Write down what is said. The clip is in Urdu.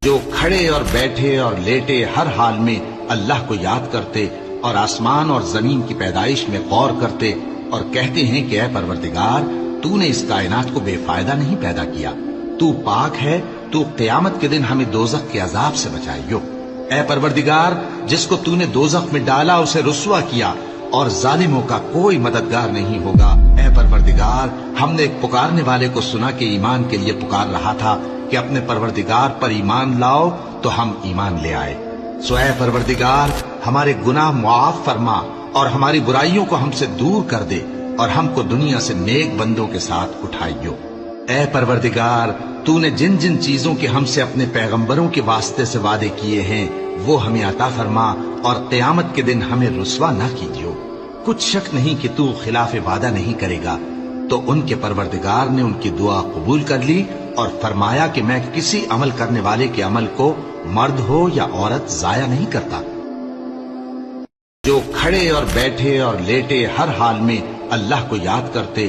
جو کھڑے اور بیٹھے اور لیٹے ہر حال میں اللہ کو یاد کرتے اور آسمان اور زمین کی پیدائش میں غور کرتے اور کہتے ہیں کہ اے پروردگار تو نے اس کائنات کو بے فائدہ نہیں پیدا کیا، تو پاک ہے، تو قیامت کے دن ہمیں دوزخ کے عذاب سے بچائیو۔ اے پروردگار جس کو تو نے دوزخ میں ڈالا اسے رسوا کیا اور ظالموں کا کوئی مددگار نہیں ہوگا۔ اے پروردگار ہم نے ایک پکارنے والے کو سنا کہ ایمان کے لیے پکار رہا تھا کہ اپنے پروردگار پر ایمان لاؤ، تو ہم ایمان لے آئے۔ سو اے پروردگار ہمارے گناہ معاف فرما اور ہماری برائیوں کو ہم سے دور کر دے اور ہم کو دنیا سے نیک بندوں کے ساتھ اٹھائیو۔ اے پروردگار تو نے جن جن چیزوں کے ہم سے اپنے پیغمبروں کے واسطے سے وعدے کیے ہیں وہ ہمیں عطا فرما اور قیامت کے دن ہمیں رسوا نہ کیجیو۔ کچھ شک نہیں کہ تو خلاف وعدہ نہیں کرے گا۔ تو ان کے پروردگار نے ان کی دعا قبول کر لی اور فرمایا کہ میں کسی عمل کرنے والے کے عمل کو مرد ہو یا عورت ضائع نہیں کرتا۔ جو کھڑے اور بیٹھے اور لیٹے ہر حال میں اللہ کو یاد کرتے